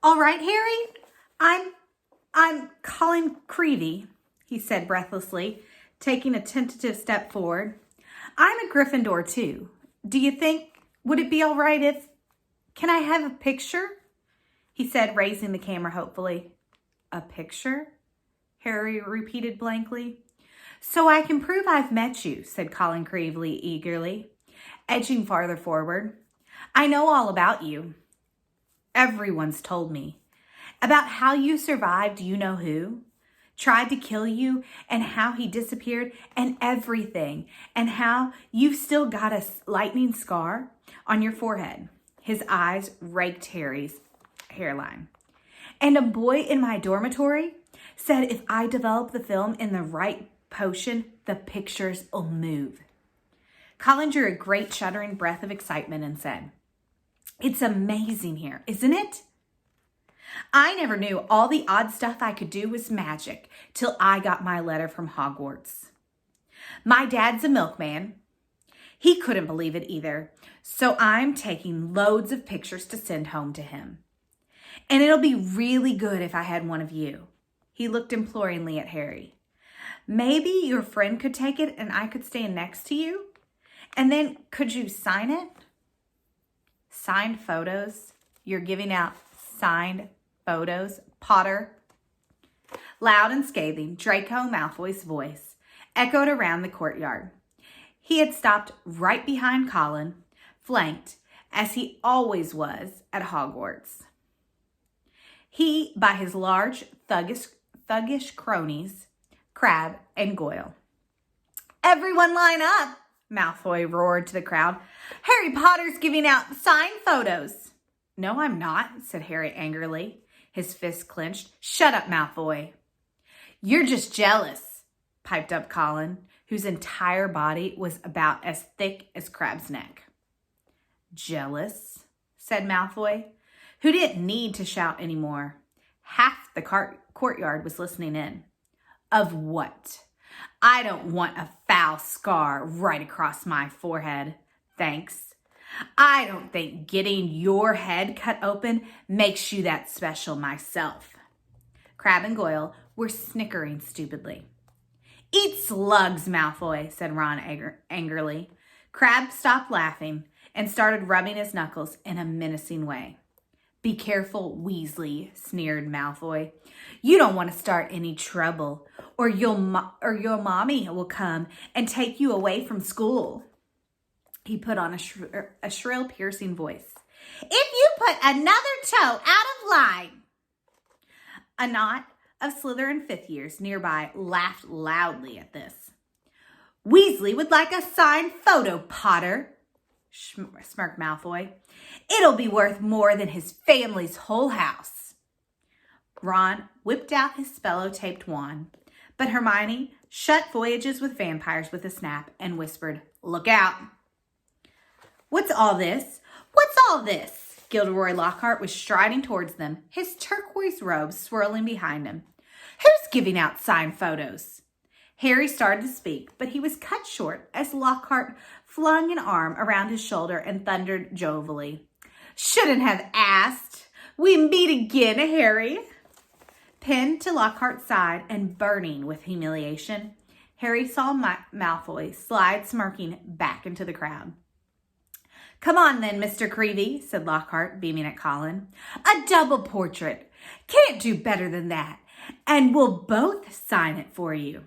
All right, Harry, I'm Colin Creevy, he said breathlessly, taking a tentative step forward. I'm a Gryffindor too. Do you think, would it be all right if, can I have a picture? He said, raising the camera hopefully. A picture? Harry repeated blankly. So I can prove I've met you, said Colin Creevy eagerly, edging farther forward. I know all about you. Everyone's told me. About how you survived you know who, tried to kill you, and how he disappeared, and everything, and how you've still got a lightning scar on your forehead. His eyes raked Harry's hairline. And a boy in my dormitory said if I develop the film in the right potion, the pictures will move. Colin drew a great shuddering breath of excitement and said, It's amazing here, isn't it? I never knew all the odd stuff I could do was magic till I got my letter from Hogwarts. My dad's a milkman. He couldn't believe it either, so I'm taking loads of pictures to send home to him. And it'll be really good if I had one of you. He looked imploringly at Harry. Maybe your friend could take it and I could stand next to you? And then could you sign it? Signed photos? You're giving out signed photos, Potter? Loud and scathing, Draco Malfoy's voice echoed around the courtyard. He had stopped right behind Colin, flanked, as he always was at Hogwarts. He, by his large, thuggish cronies, Crabbe and Goyle. Everyone line up, Malfoy roared to the crowd. Harry Potter's giving out signed photos. No, I'm not, said Harry angrily, his fists clenched. Shut up, Malfoy. You're just jealous, piped up Colin, whose entire body was about as thick as Crabbe's neck. Jealous, said Malfoy, who didn't need to shout anymore. Half the courtyard was listening in. Of what? I don't want a foul scar right across my forehead, thanks. I don't think getting your head cut open makes you that special myself. Crabbe and Goyle were snickering stupidly. Eat slugs, Malfoy, said Ron angrily. Crabbe stopped laughing and started rubbing his knuckles in a menacing way. Be careful, Weasley, sneered Malfoy. You don't want to start any trouble, or your mommy will come and take you away from school. He put on a shrill, piercing voice. If you put another toe out of line. A knot of Slytherin fifth years nearby laughed loudly at this. Weasley would like a signed photo, Potter, smirked Malfoy. It'll be worth more than his family's whole house. Ron whipped out his spello-taped wand, but Hermione shut Voyages with Vampires with a snap and whispered, Look out. What's all this? What's all this? Gilderoy Lockhart was striding towards them, his turquoise robes swirling behind him. Who's giving out signed photos? Harry started to speak, but he was cut short as Lockhart flung an arm around his shoulder and thundered jovially. Shouldn't have asked. We meet again, Harry. Pinned to Lockhart's side and burning with humiliation, Harry saw Malfoy slide smirking back into the crowd. Come on then, Mr. Creevy, said Lockhart, beaming at Colin. A double portrait. Can't do better than that. And we'll both sign it for you.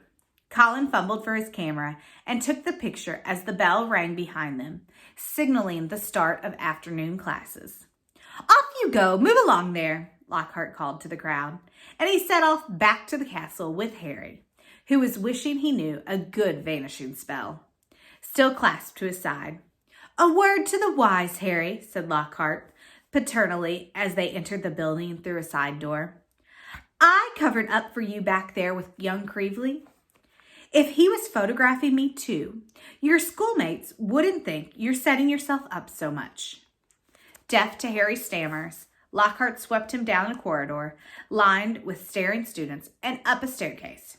Colin fumbled for his camera and took the picture as the bell rang behind them, signaling the start of afternoon classes. Off you go, move along there, Lockhart called to the crowd, and he set off back to the castle with Harry, who was wishing he knew a good vanishing spell, still clasped to his side. A word to the wise, Harry, said Lockhart paternally as they entered the building through a side door. I covered up for you back there with young Creevy. If he was photographing me too, your schoolmates wouldn't think you're setting yourself up so much. Deaf to Harry's stammers, Lockhart swept him down a corridor lined with staring students and up a staircase.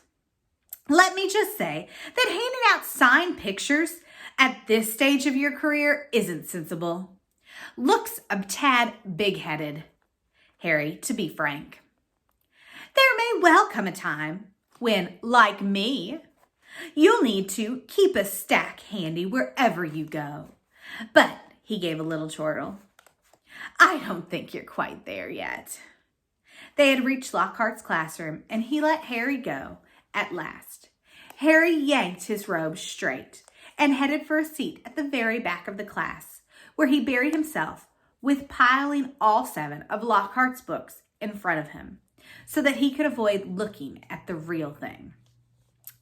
Let me just say that handing out signed pictures at this stage of your career isn't sensible. Looks a tad big-headed. Harry to be frank. There may well come a time when, like me, you'll need to keep a stack handy wherever you go. But, he gave a little chortle, I don't think you're quite there yet. They had reached Lockhart's classroom, and he let Harry go at last. Harry yanked his robe straight and headed for a seat at the very back of the class, where he buried himself with piling all 7 of Lockhart's books in front of him, so that he could avoid looking at the real thing.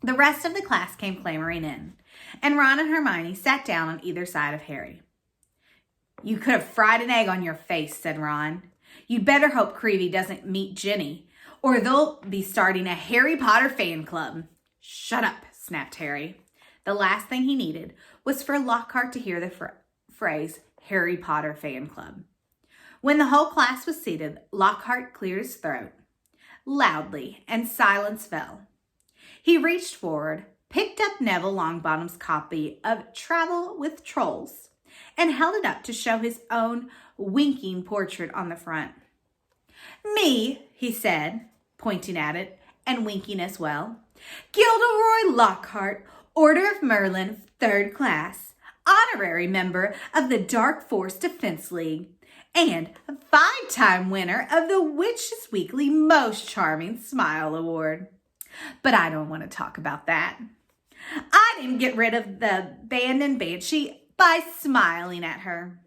The rest of the class came clamoring in, and Ron and Hermione sat down on either side of Harry. You could have fried an egg on your face, said Ron. You'd better hope Creevy doesn't meet Ginny, or they'll be starting a Harry Potter fan club. Shut up, snapped Harry. The last thing he needed was for Lockhart to hear the phrase Harry Potter fan club. When the whole class was seated, Lockhart cleared his throat loudly, and silence fell. He reached forward, picked up Neville Longbottom's copy of Travel with Trolls, and held it up to show his own winking portrait on the front. Me, he said, pointing at it and winking as well. Gilderoy Lockhart, Order of Merlin, 3rd class, honorary member of the Dark Force Defense League, and a 5-time winner of the Witches Weekly Most Charming Smile Award. But I don't want to talk about that. I didn't get rid of the abandoned banshee by smiling at her.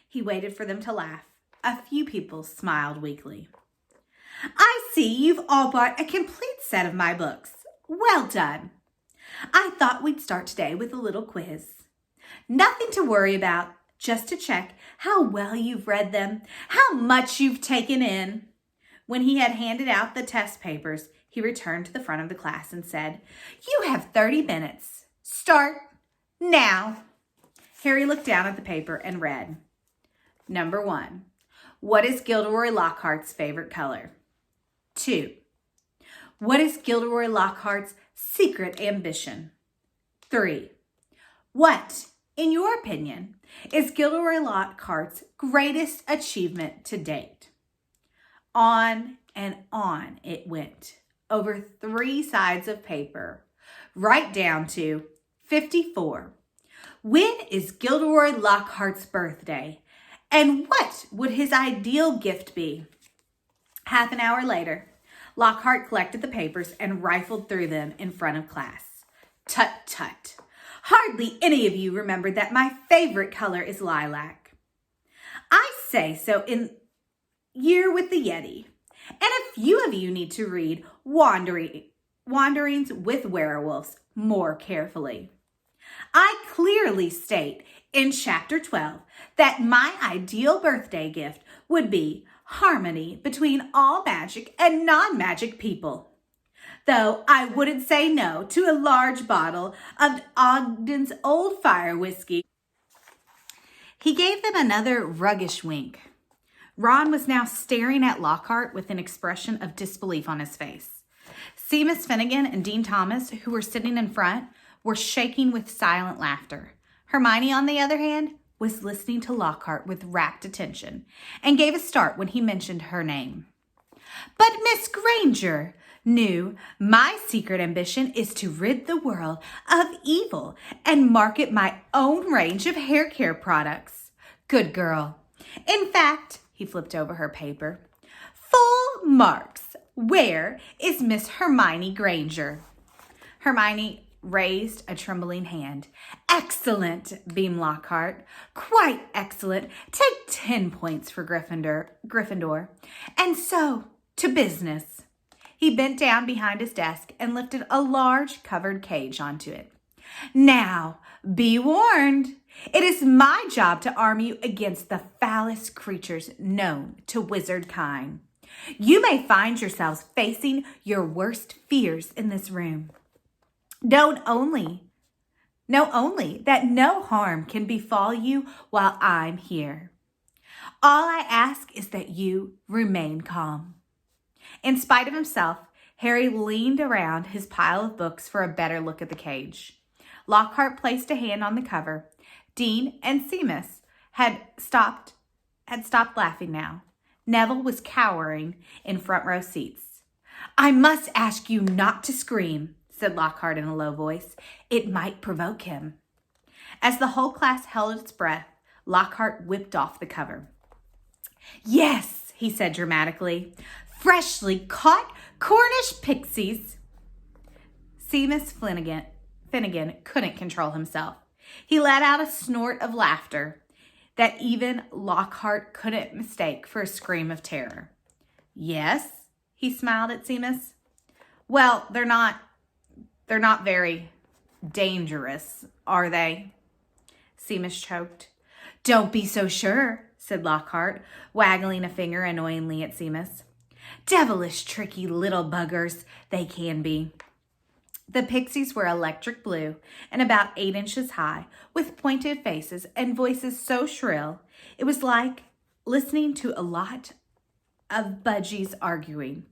He waited for them to laugh. A few people smiled weakly. I see you've all bought a complete set of my books. Well done. I thought we'd start today with a little quiz. Nothing to worry about, just to check how well you've read them, how much you've taken in. When he had handed out the test papers, he returned to the front of the class and said, You have 30 minutes. Start now. Harry looked down at the paper and read. Number 1. What is Gilderoy Lockhart's favorite color? 2. What is Gilderoy Lockhart's secret ambition? 3. What, in your opinion, is Gilderoy Lockhart's greatest achievement to date? On and on it went, over 3 sides of paper, right down to 54. When is Gilderoy Lockhart's birthday? And what would his ideal gift be? Half an hour later, Lockhart collected the papers and rifled through them in front of class. Tut, tut. Hardly any of you remembered that my favorite color is lilac. I say so in Year with the Yeti. And a few of you need to read Wanderings with Werewolves more carefully. I clearly state in Chapter 12 that my ideal birthday gift would be harmony between all magic and non-magic people. Though I wouldn't say no to a large bottle of Ogden's Old Fire whiskey. He gave them another roguish wink. Ron was now staring at Lockhart with an expression of disbelief on his face. Seamus Finnegan and Dean Thomas, who were sitting in front, were shaking with silent laughter. Hermione, on the other hand, was listening to Lockhart with rapt attention and gave a start when he mentioned her name. But Miss Granger knew my secret ambition is to rid the world of evil and market my own range of hair care products. Good girl. In fact, he flipped over her paper. Full marks. Where is Miss Hermione Granger? Hermione raised a trembling hand. Excellent, beamed Lockhart. Quite excellent. Take 10 points for Gryffindor. And so, to business. He bent down behind his desk and lifted a large covered cage onto it. Now, be warned. It is my job to arm you against the foulest creatures known to wizard kind. You may find yourselves facing your worst fears in this room. Know only that no harm can befall you while I'm here. All I ask is that you remain calm. In spite of himself, Harry leaned around his pile of books for a better look at the cage. Lockhart placed a hand on the cover. Dean and Seamus had stopped laughing now. Neville was cowering in front row seats. "I must ask you not to scream," said Lockhart in a low voice. "It might provoke him." As the whole class held its breath, Lockhart whipped off the cover. "Yes," he said dramatically, "freshly caught Cornish pixies." Seamus Finnegan couldn't control himself. He let out a snort of laughter that even Lockhart couldn't mistake for a scream of terror. "Yes?" he smiled at Seamus. "Well, they're not very dangerous, are they?" Seamus choked. "Don't be so sure," said Lockhart, waggling a finger annoyingly at Seamus. "Devilish tricky little buggers they can be." The pixies were electric blue and about 8 inches high, with pointed faces and voices so shrill it was like listening to a lot of budgies arguing.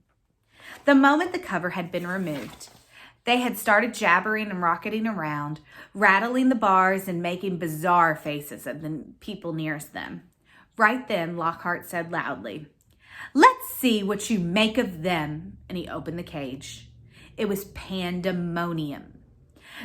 The moment the cover had been removed, they had started jabbering and rocketing around, rattling the bars and making bizarre faces at the people nearest them. Right then, Lockhart said loudly, "Let's see what you make of them," and he opened the cage. It was pandemonium.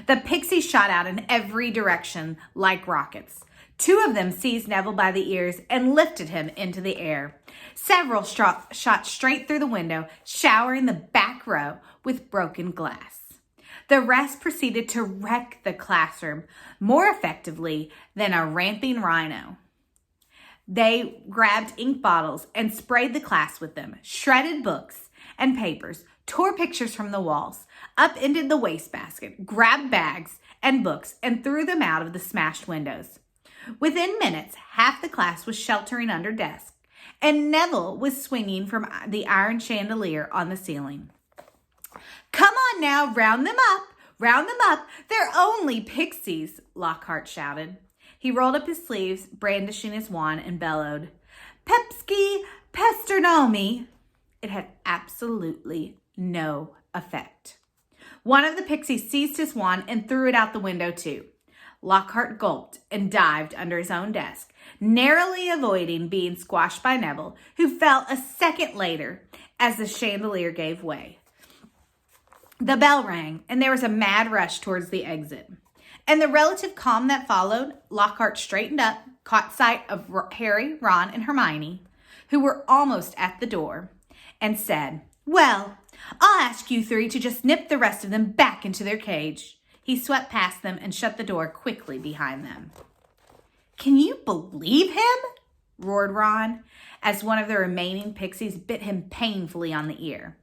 The pixies shot out in every direction like rockets. 2 of them seized Neville by the ears and lifted him into the air. Several shot straight through the window, showering the back row with broken glass. The rest proceeded to wreck the classroom more effectively than a ramping rhino. They grabbed ink bottles and sprayed the class with them, shredded books and papers, tore pictures from the walls, upended the wastebasket, grabbed bags and books, and threw them out of the smashed windows. Within minutes, half the class was sheltering under desks, and Neville was swinging from the iron chandelier on the ceiling. "Come on now, round them up, round them up. They're only pixies," Lockhart shouted. He rolled up his sleeves, brandishing his wand, and bellowed, "Pepski Pesternomi." It had absolutely no effect. One of the pixies seized his wand and threw it out the window too. Lockhart gulped and dived under his own desk, narrowly avoiding being squashed by Neville, who fell a second later as the chandelier gave way. The bell rang, and there was a mad rush towards the exit. In the relative calm that followed, Lockhart straightened up, caught sight of Harry, Ron, and Hermione, who were almost at the door, and said, "Well, I'll ask you 3 to just nip the rest of them back into their cage." He swept past them and shut the door quickly behind them. "Can you believe him?" roared Ron, as one of the remaining pixies bit him painfully on the ear.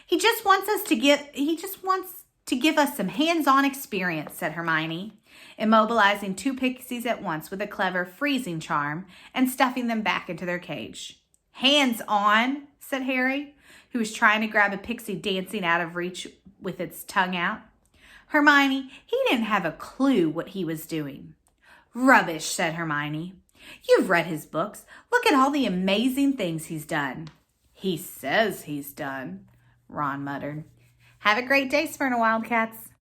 He just wants to give us some hands-on experience," said Hermione, immobilizing 2 pixies at once with a clever freezing charm and stuffing them back into their cage. "Hands-on," said Harry, who was trying to grab a pixie dancing out of reach with its tongue out. Hermione, he didn't have a clue what he was doing. "Rubbish," said Hermione. "You've read his books. Look at all the amazing things he's done." "He says he's done," Ron muttered. Have a great day, Smyrna Wildcats.